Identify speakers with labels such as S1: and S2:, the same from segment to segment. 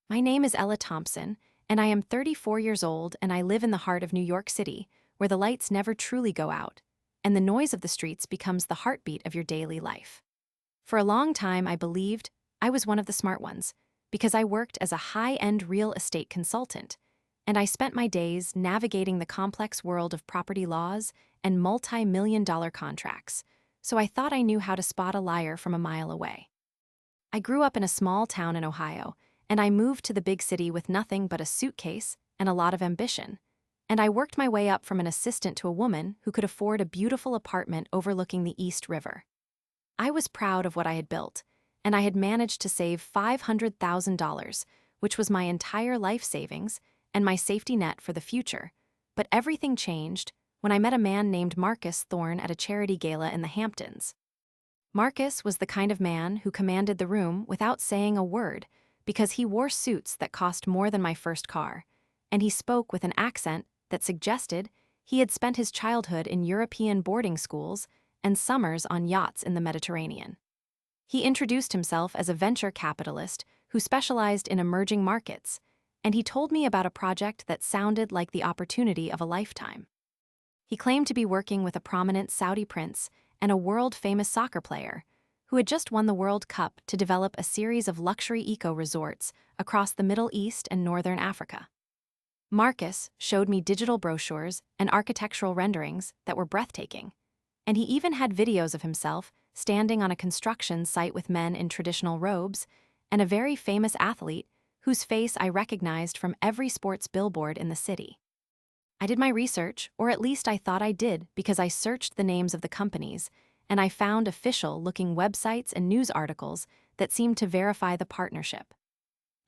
S1: My name is Ella Thompson, and I am 34 years old, and I live in the heart of New York City, where the lights never truly go out, and the noise of the streets becomes the heartbeat of your daily life. For a long time, I believed I was one of the smart ones, because I worked as a high-end real estate consultant, and I spent my days navigating the complex world of property laws and multi-million-dollar contracts, so I thought I knew how to spot a liar from a mile away. I grew up in a small town in Ohio, and I moved to the big city with nothing but a suitcase and a lot of ambition. And I worked my way up from an assistant to a woman who could afford a beautiful apartment overlooking the East River. I was proud of what I had built, and I had managed to save $500,000, which was my entire life savings and my safety net for the future. But everything changed when I met a man named Marcus Thorne at a charity gala in the Hamptons. Marcus was the kind of man who commanded the room without saying a word, because he wore suits that cost more than my first car, and he spoke with an accent that suggested he had spent his childhood in European boarding schools and summers on yachts in the Mediterranean. He introduced himself as a venture capitalist who specialized in emerging markets, and he told me about a project that sounded like the opportunity of a lifetime. He claimed to be working with a prominent Saudi prince and a world-famous soccer player who had just won the World Cup to develop a series of luxury eco-resorts across the Middle East and Northern Africa. Marcus showed me digital brochures and architectural renderings that were breathtaking, and he even had videos of himself standing on a construction site with men in traditional robes and a very famous athlete whose face I recognized from every sports billboard in the city. I did my research, or at least I thought I did, because I searched the names of the companies, and I found official-looking websites and news articles that seemed to verify the partnership.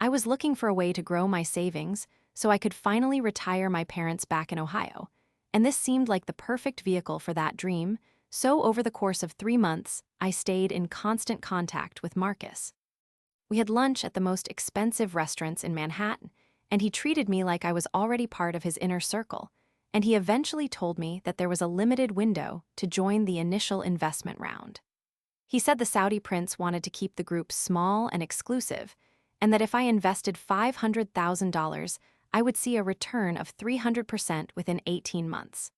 S1: I was looking for a way to grow my savings so I could finally retire my parents back in Ohio, and this seemed like the perfect vehicle for that dream, so over the course of 3 months, I stayed in constant contact with Marcus. We had lunch at the most expensive restaurants in Manhattan, and he treated me like I was already part of his inner circle, and he eventually told me that there was a limited window to join the initial investment round. He said the Saudi prince wanted to keep the group small and exclusive, and that if I invested $500,000, I would see a return of 300% within 18 months.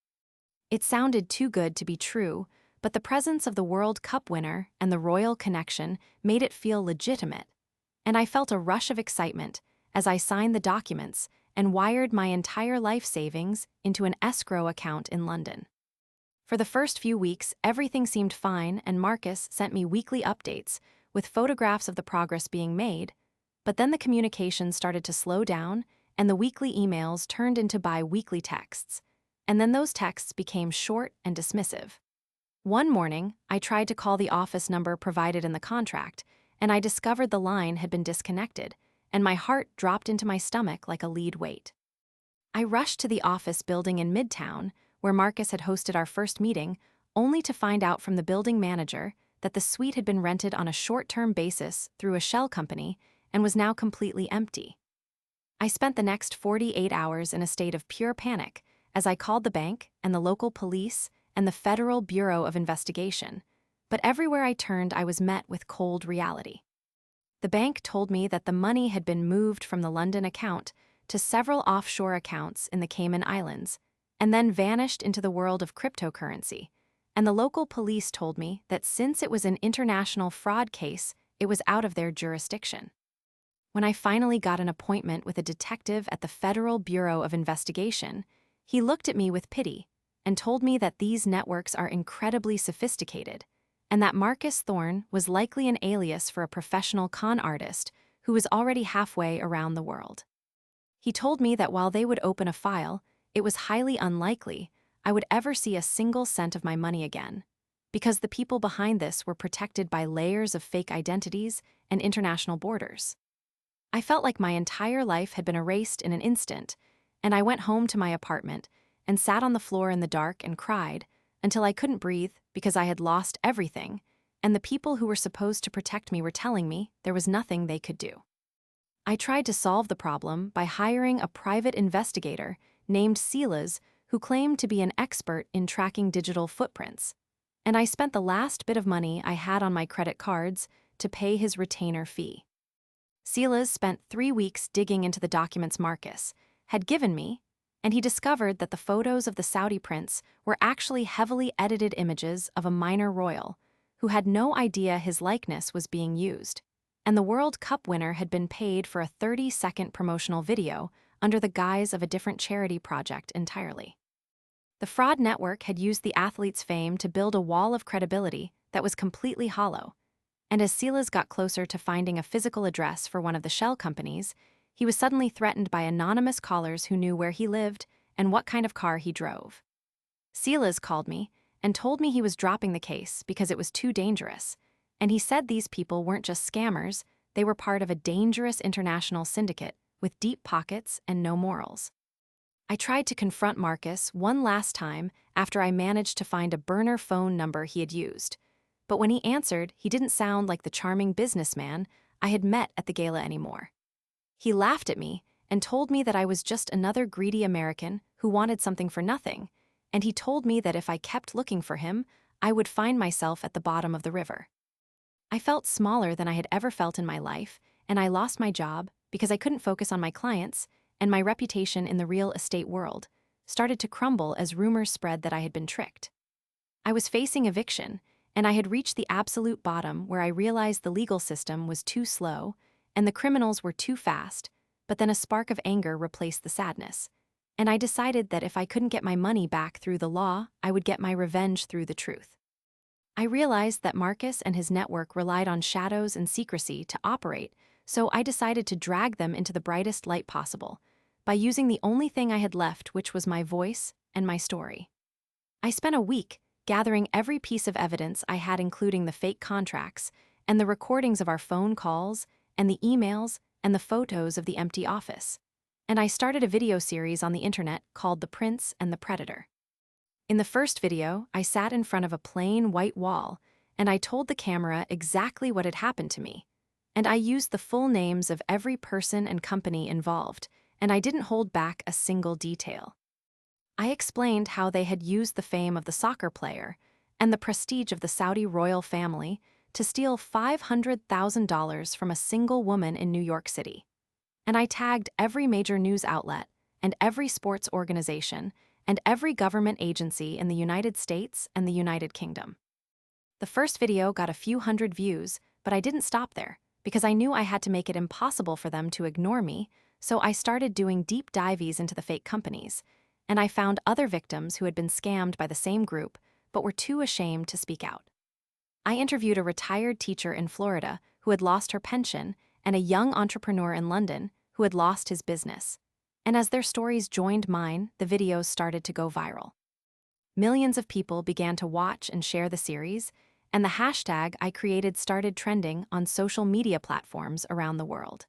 S1: It sounded too good to be true, but the presence of the World Cup winner and the royal connection made it feel legitimate, and I felt a rush of excitement as I signed the documents and wired my entire life savings into an escrow account in London. For the first few weeks, everything seemed fine, and Marcus sent me weekly updates with photographs of the progress being made, but then the communication started to slow down and the weekly emails turned into bi-weekly texts, and then those texts became short and dismissive. One morning, I tried to call the office number provided in the contract, and I discovered the line had been disconnected, and my heart dropped into my stomach like a lead weight. I rushed to the office building in Midtown, where Marcus had hosted our first meeting, only to find out from the building manager that the suite had been rented on a short-term basis through a shell company and was now completely empty. I spent the next 48 hours in a state of pure panic as I called the bank and the local police and the Federal Bureau of Investigation, but everywhere I turned I was met with cold reality. The bank told me that the money had been moved from the London account to several offshore accounts in the Cayman Islands, and then vanished into the world of cryptocurrency, and the local police told me that since it was an international fraud case, it was out of their jurisdiction. When I finally got an appointment with a detective at the Federal Bureau of Investigation, he looked at me with pity and told me that these networks are incredibly sophisticated, and that Marcus Thorne was likely an alias for a professional con artist who was already halfway around the world. He told me that while they would open a file, it was highly unlikely I would ever see a single cent of my money again, because the people behind this were protected by layers of fake identities and international borders. I felt like my entire life had been erased in an instant, and I went home to my apartment and sat on the floor in the dark and cried until I couldn't breathe because I had lost everything, and the people who were supposed to protect me were telling me there was nothing they could do. I tried to solve the problem by hiring a private investigator named Silas, who claimed to be an expert in tracking digital footprints, and I spent the last bit of money I had on my credit cards to pay his retainer fee. Silas spent 3 weeks digging into the documents Marcus had given me, and he discovered that the photos of the Saudi prince were actually heavily edited images of a minor royal who had no idea his likeness was being used, and the World Cup winner had been paid for a 30-second promotional video under the guise of a different charity project entirely. The fraud network had used the athlete's fame to build a wall of credibility that was completely hollow, and as Silas got closer to finding a physical address for one of the shell companies, he was suddenly threatened by anonymous callers who knew where he lived and what kind of car he drove. Silas called me and told me he was dropping the case because it was too dangerous, and he said these people weren't just scammers, they were part of a dangerous international syndicate with deep pockets and no morals. I tried to confront Marcus one last time after I managed to find a burner phone number he had used, but when he answered, he didn't sound like the charming businessman I had met at the gala anymore. He laughed at me and told me that I was just another greedy American who wanted something for nothing, and he told me that if I kept looking for him, I would find myself at the bottom of the river. I felt smaller than I had ever felt in my life, and I lost my job because I couldn't focus on my clients, and my reputation in the real estate world started to crumble as rumors spread that I had been tricked. I was facing eviction, and I had reached the absolute bottom where I realized the legal system was too slow and the criminals were too fast, but then a spark of anger replaced the sadness, and I decided that if I couldn't get my money back through the law, I would get my revenge through the truth. I realized that Marcus and his network relied on shadows and secrecy to operate, so I decided to drag them into the brightest light possible by using the only thing I had left, which was my voice and my story. I spent a week gathering every piece of evidence I had, including the fake contracts and the recordings of our phone calls and the emails and the photos of the empty office, and I started a video series on the internet called The Prince and the Predator. In the first video, I sat in front of a plain white wall, and I told the camera exactly what had happened to me, and I used the full names of every person and company involved, and I didn't hold back a single detail. I explained how they had used the fame of the soccer player and the prestige of the Saudi royal family to steal $500,000 from a single woman in New York City. And I tagged every major news outlet and every sports organization and every government agency in the United States and the United Kingdom. The first video got a few hundred views, but I didn't stop there because I knew I had to make it impossible for them to ignore me, so I started doing deep dives into the fake companies, and I found other victims who had been scammed by the same group but were too ashamed to speak out. I interviewed a retired teacher in Florida who had lost her pension and a young entrepreneur in London who had lost his business. And as their stories joined mine, the videos started to go viral. Millions of people began to watch and share the series, and the hashtag I created started trending on social media platforms around the world.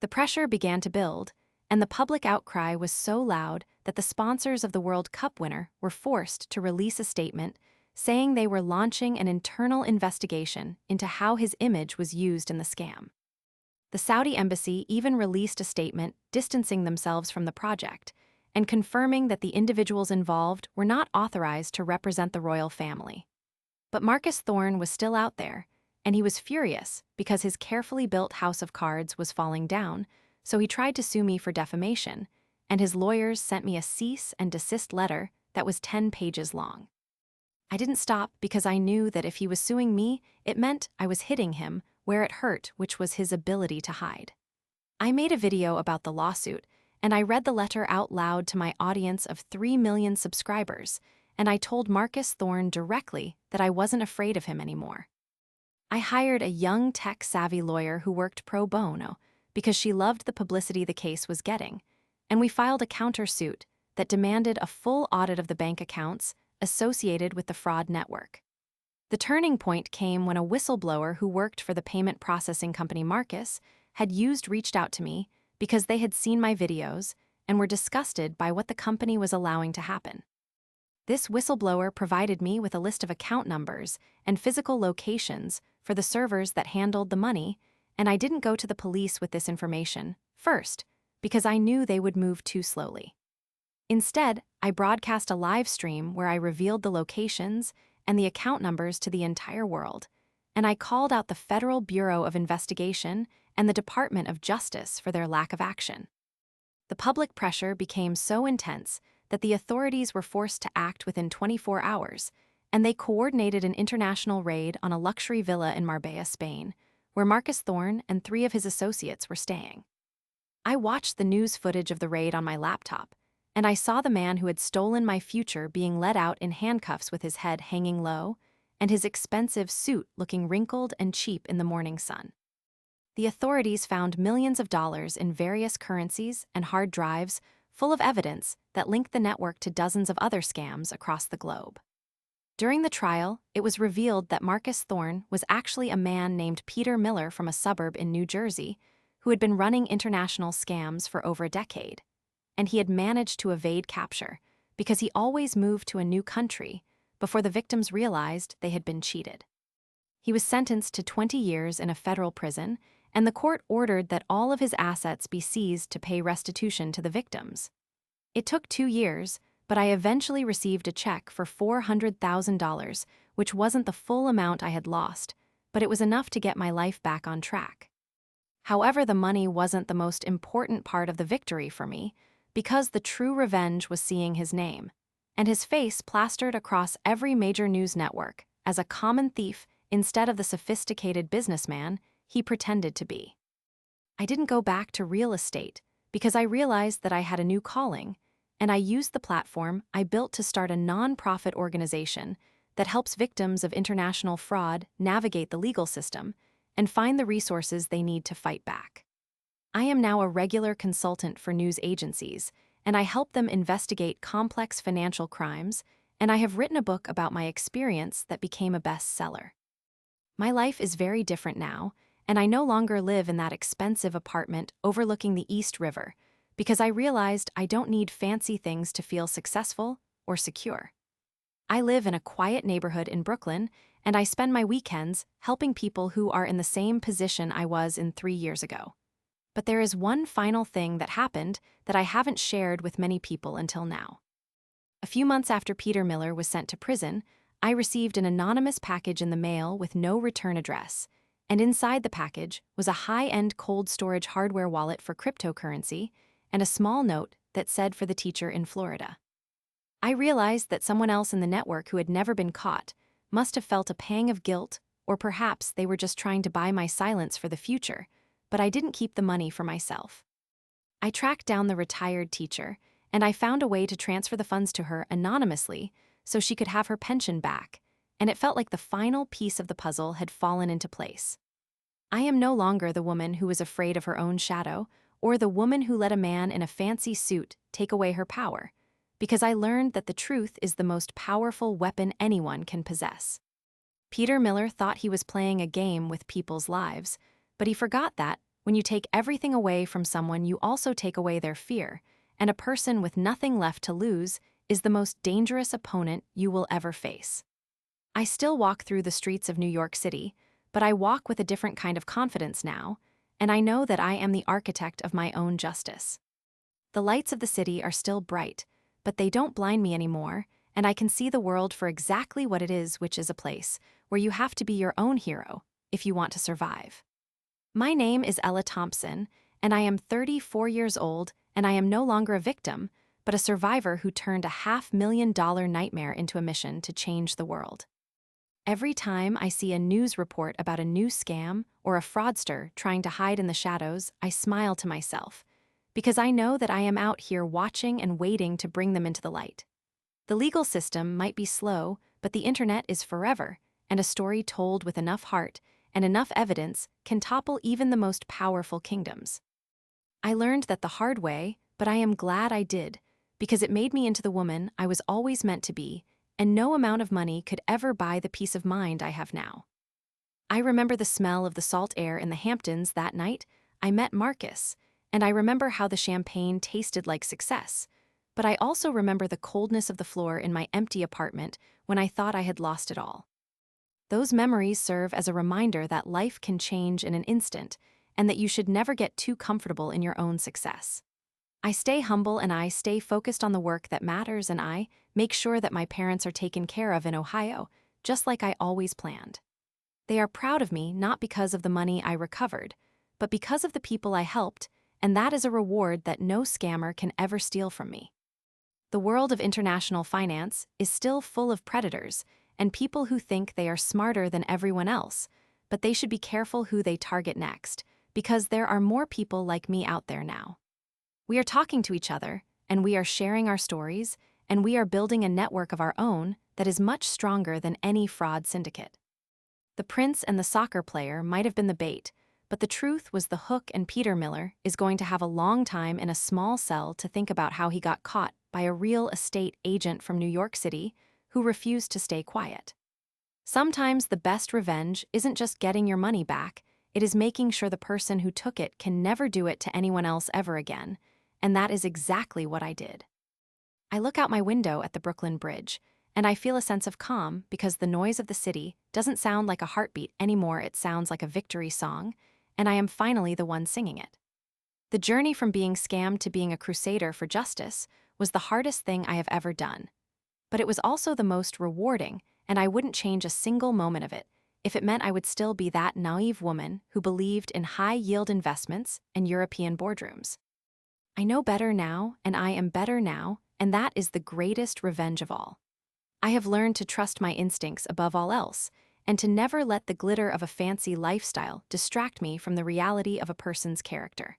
S1: The pressure began to build, and the public outcry was so loud that the sponsors of the World Cup winner were forced to release a statement saying they were launching an internal investigation into how his image was used in the scam. The Saudi embassy even released a statement distancing themselves from the project and confirming that the individuals involved were not authorized to represent the royal family. But Marcus Thorne was still out there, and he was furious because his carefully built house of cards was falling down, so he tried to sue me for defamation, and his lawyers sent me a cease and desist letter that was 10 pages long. I didn't stop because I knew that if he was suing me, it meant I was hitting him where it hurt, which was his ability to hide. I made a video about the lawsuit, and I read the letter out loud to my audience of 3 million subscribers, and I told Marcus Thorne directly that I wasn't afraid of him anymore. I hired a young tech-savvy lawyer who worked pro bono because she loved the publicity the case was getting, and we filed a countersuit that demanded a full audit of the bank accounts associated with the fraud network. The turning point came when a whistleblower who worked for the payment processing company Marcus had reached out to me because they had seen my videos and were disgusted by what the company was allowing to happen. This whistleblower provided me with a list of account numbers and physical locations for the servers that handled the money, and I didn't go to the police with this information first because I knew they would move too slowly. Instead, I broadcast a live stream where I revealed the locations and the account numbers to the entire world, and I called out the Federal Bureau of Investigation and the Department of Justice for their lack of action. The public pressure became so intense that the authorities were forced to act within 24 hours, and they coordinated an international raid on a luxury villa in Marbella, Spain, where Marcus Thorne and 3 of his associates were staying. I watched the news footage of the raid on my laptop, and I saw the man who had stolen my future being led out in handcuffs with his head hanging low and his expensive suit looking wrinkled and cheap in the morning sun. The authorities found millions of dollars in various currencies and hard drives full of evidence that linked the network to dozens of other scams across the globe. During the trial, it was revealed that Marcus Thorne was actually a man named Peter Miller from a suburb in New Jersey who had been running international scams for over a decade, and he had managed to evade capture because he always moved to a new country before the victims realized they had been cheated. He was sentenced to 20 years in a federal prison, and the court ordered that all of his assets be seized to pay restitution to the victims. It took 2 years, but I eventually received a check for $400,000, which wasn't the full amount I had lost, but it was enough to get my life back on track. However, the money wasn't the most important part of the victory for me, because the true revenge was seeing his name and his face plastered across every major news network as a common thief instead of the sophisticated businessman he pretended to be. I didn't go back to real estate because I realized that I had a new calling, and I used the platform I built to start a non-profit organization that helps victims of international fraud navigate the legal system and find the resources they need to fight back. I am now a regular consultant for news agencies, and I help them investigate complex financial crimes, and I have written a book about my experience that became a bestseller. My life is very different now, and I no longer live in that expensive apartment overlooking the East River because I realized I don't need fancy things to feel successful or secure. I live in a quiet neighborhood in Brooklyn, and I spend my weekends helping people who are in the same position I was in 3 years ago. But there is one final thing that happened that I haven't shared with many people until now. A few months after Peter Miller was sent to prison, I received an anonymous package in the mail with no return address, and inside the package was a high-end cold storage hardware wallet for cryptocurrency and a small note that said for the teacher in Florida. I realized that someone else in the network who had never been caught must have felt a pang of guilt, or perhaps they were just trying to buy my silence for the future, but I didn't keep the money for myself. I tracked down the retired teacher, and I found a way to transfer the funds to her anonymously so she could have her pension back, and it felt like the final piece of the puzzle had fallen into place. I am no longer the woman who was afraid of her own shadow, or the woman who let a man in a fancy suit take away her power, because I learned that the truth is the most powerful weapon anyone can possess. Peter Miller thought he was playing a game with people's lives, but he forgot that when you take everything away from someone, you also take away their fear, and a person with nothing left to lose is the most dangerous opponent you will ever face. I still walk through the streets of New York City, but I walk with a different kind of confidence now, and I know that I am the architect of my own justice. The lights of the city are still bright, but they don't blind me anymore, and I can see the world for exactly what it is, which is a place where you have to be your own hero if you want to survive. My name is Ella Thompson, and I am 34 years old, and I am no longer a victim, but a survivor who turned a $500,000 nightmare into a mission to change the world. Every time I see a news report about a new scam or a fraudster trying to hide in the shadows, I smile to myself, because I know that I am out here watching and waiting to bring them into the light. The legal system might be slow, but the internet is forever, and a story told with enough heart and enough evidence can topple even the most powerful kingdoms. I learned that the hard way, but I am glad I did, because it made me into the woman I was always meant to be, and no amount of money could ever buy the peace of mind I have now. I remember the smell of the salt air in the Hamptons that night I met Marcus, and I remember how the champagne tasted like success, but I also remember the coldness of the floor in my empty apartment when I thought I had lost it all. Those memories serve as a reminder that life can change in an instant, and that you should never get too comfortable in your own success. I stay humble and I stay focused on the work that matters, and I make sure that my parents are taken care of in Ohio, just like I always planned. They are proud of me not because of the money I recovered, but because of the people I helped, and that is a reward that no scammer can ever steal from me. The world of international finance is still full of predators and people who think they are smarter than everyone else, but they should be careful who they target next, because there are more people like me out there now. We are talking to each other, and we are sharing our stories, and we are building a network of our own that is much stronger than any fraud syndicate. The prince and the soccer player might have been the bait, but the truth was the hook, and Peter Miller is going to have a long time in a small cell to think about how he got caught by a real estate agent from New York City who refused to stay quiet. Sometimes the best revenge isn't just getting your money back, it is making sure the person who took it can never do it to anyone else ever again, and that is exactly what I did. I look out my window at the Brooklyn Bridge, and I feel a sense of calm because the noise of the city doesn't sound like a heartbeat anymore, it sounds like a victory song, and I am finally the one singing it. The journey from being scammed to being a crusader for justice was the hardest thing I have ever done. But it was also the most rewarding, and I wouldn't change a single moment of it if it meant I would still be that naive woman who believed in high-yield investments and European boardrooms. I know better now, and I am better now, and that is the greatest revenge of all. I have learned to trust my instincts above all else, and to never let the glitter of a fancy lifestyle distract me from the reality of a person's character.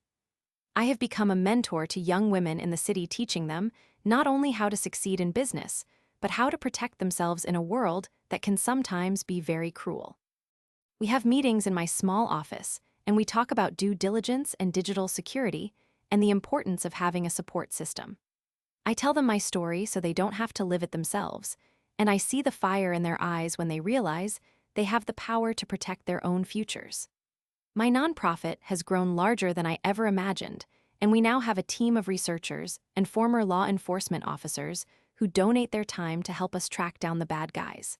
S1: I have become a mentor to young women in the city, teaching them not only how to succeed in business, but how to protect themselves in a world that can sometimes be very cruel. We have meetings in my small office, and we talk about due diligence and digital security and the importance of having a support system. I tell them my story so they don't have to live it themselves, and I see the fire in their eyes when they realize they have the power to protect their own futures. My nonprofit has grown larger than I ever imagined, and we now have a team of researchers and former law enforcement officers who donate their time to help us track down the bad guys.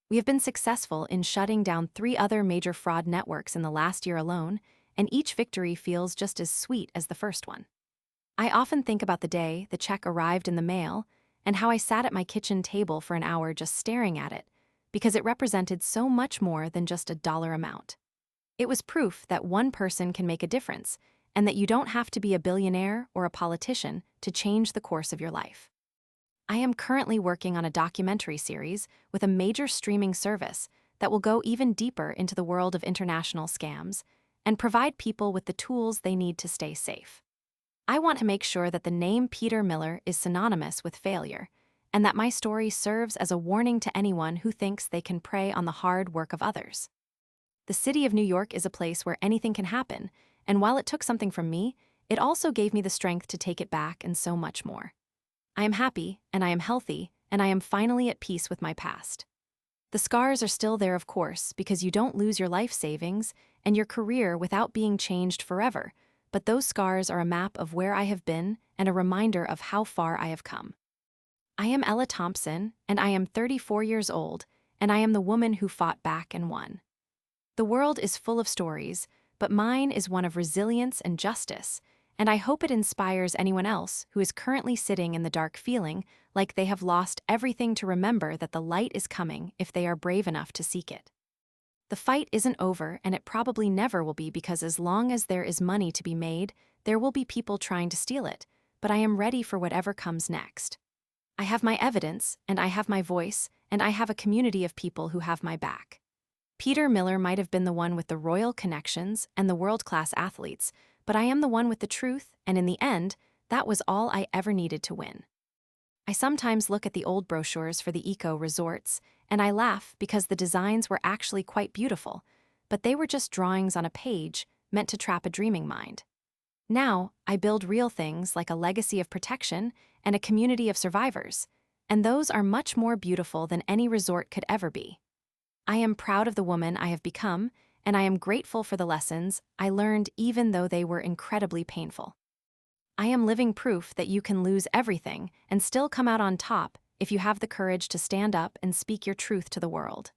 S1: We have been successful in shutting down 3 other major fraud networks in the last year alone, and each victory feels just as sweet as the first one. I often think about the day the check arrived in the mail and how I sat at my kitchen table for an hour just staring at it, because it represented so much more than just a dollar amount. It was proof that one person can make a difference, and that you don't have to be a billionaire or a politician to change the course of your life. I am currently working on a documentary series with a major streaming service that will go even deeper into the world of international scams and provide people with the tools they need to stay safe. I want to make sure that the name Peter Miller is synonymous with failure, and that my story serves as a warning to anyone who thinks they can prey on the hard work of others. The city of New York is a place where anything can happen, and while it took something from me, it also gave me the strength to take it back and so much more. I am happy, and I am healthy, and I am finally at peace with my past. The scars are still there, of course, because you don't lose your life savings and your career without being changed forever, but those scars are a map of where I have been and a reminder of how far I have come. I am Ella Thompson, and I am 34 years old, and I am the woman who fought back and won. The world is full of stories, but mine is one of resilience and justice, and I hope it inspires anyone else who is currently sitting in the dark feeling like they have lost everything to remember that the light is coming if they are brave enough to seek it. The fight isn't over, and it probably never will be, because as long as there is money to be made, there will be people trying to steal it, but I am ready for whatever comes next. I have my evidence, and I have my voice, and I have a community of people who have my back. Peter Miller might have been the one with the royal connections and the world-class athletes, but I am the one with the truth, and in the end, that was all I ever needed to win. I sometimes look at the old brochures for the eco-resorts, and I laugh because the designs were actually quite beautiful, but they were just drawings on a page meant to trap a dreaming mind. Now, I build real things like a legacy of protection and a community of survivors, and those are much more beautiful than any resort could ever be. I am proud of the woman I have become, and I am grateful for the lessons I learned, even though they were incredibly painful. I am living proof that you can lose everything and still come out on top if you have the courage to stand up and speak your truth to the world.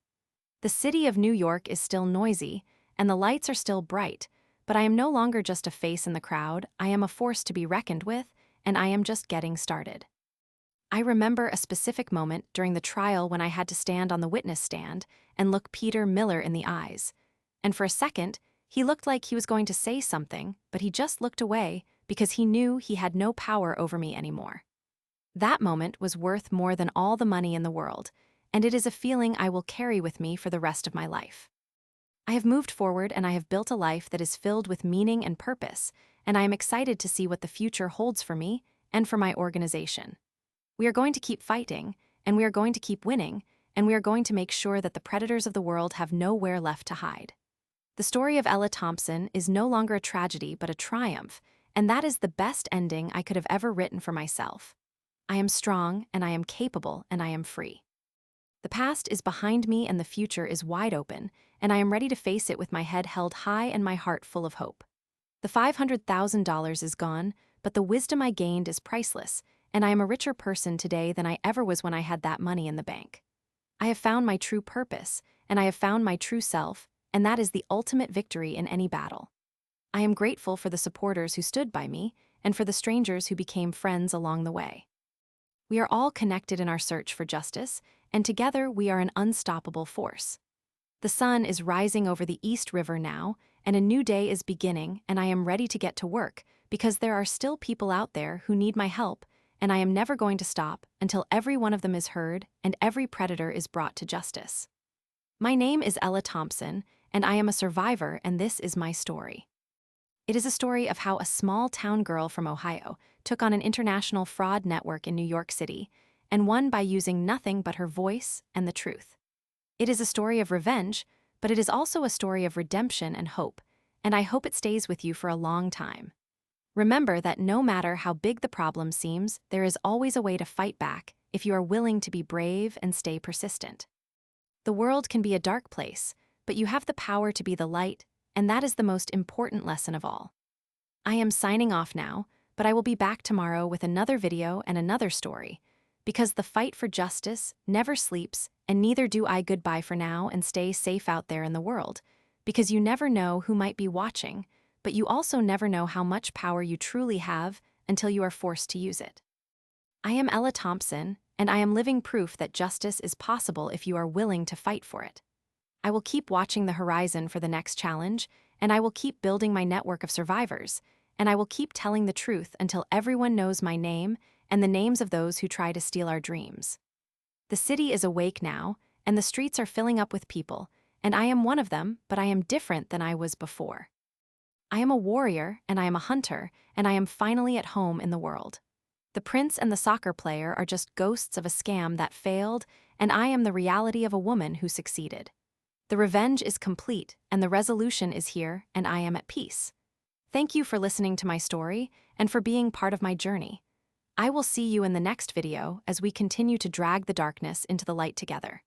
S1: The city of New York is still noisy, and the lights are still bright, but I am no longer just a face in the crowd. I am a force to be reckoned with, and I am just getting started. I remember a specific moment during the trial when I had to stand on the witness stand and look Peter Miller in the eyes, and for a second, He looked like he was going to say something, but he just looked away because he knew he had no power over me anymore. That moment was worth more than all the money in the world, and it is a feeling I will carry with me for the rest of my life. I have moved forward and I have built a life that is filled with meaning and purpose, and I am excited to see what the future holds for me and for my organization. We are going to keep fighting, and we are going to keep winning, and we are going to make sure that the predators of the world have nowhere left to hide. The story of Ella Thompson is no longer a tragedy but a triumph, and that is the best ending I could have ever written for myself. I am strong, and I am capable, and I am free. The past is behind me and the future is wide open, and I am ready to face it with my head held high and my heart full of hope. The $500,000 is gone, but the wisdom I gained is priceless, and I am a richer person today than I ever was when I had that money in the bank. I have found my true purpose, and I have found my true self, and that is the ultimate victory in any battle. I am grateful for the supporters who stood by me, and for the strangers who became friends along the way. We are all connected in our search for justice, and together we are an unstoppable force. The sun is rising over the East River now, and a new day is beginning, and I am ready to get to work, because there are still people out there who need my help, and I am never going to stop until every one of them is heard and every predator is brought to justice. My name is Ella Thompson, and I am a survivor, and this is my story. It is a story of how a small town girl from Ohio took on an international fraud network in New York City and won by using nothing but her voice and the truth. It is a story of revenge, but it is also a story of redemption and hope, and I hope it stays with you for a long time. Remember that no matter how big the problem seems, there is always a way to fight back if you are willing to be brave and stay persistent. The world can be a dark place, but you have the power to be the light, and that is the most important lesson of all. I am signing off now, but I will be back tomorrow with another video and another story, because the fight for justice never sleeps, and neither do I. Goodbye for now, and stay safe out there in the world, because you never know who might be watching, but you also never know how much power you truly have until you are forced to use it. I am Ella Thompson, and I am living proof that justice is possible if you are willing to fight for it. I will keep watching the horizon for the next challenge, and I will keep building my network of survivors, and I will keep telling the truth until everyone knows my name and the names of those who try to steal our dreams. The city is awake now, and the streets are filling up with people, and I am one of them, but I am different than I was before. I am a warrior, and I am a hunter, and I am finally at home in the world. The prince and the soccer player are just ghosts of a scam that failed, and I am the reality of a woman who succeeded. The revenge is complete, and the resolution is here, and I am at peace. Thank you for listening to my story and for being part of my journey. I will see you in the next video as we continue to drag the darkness into the light together.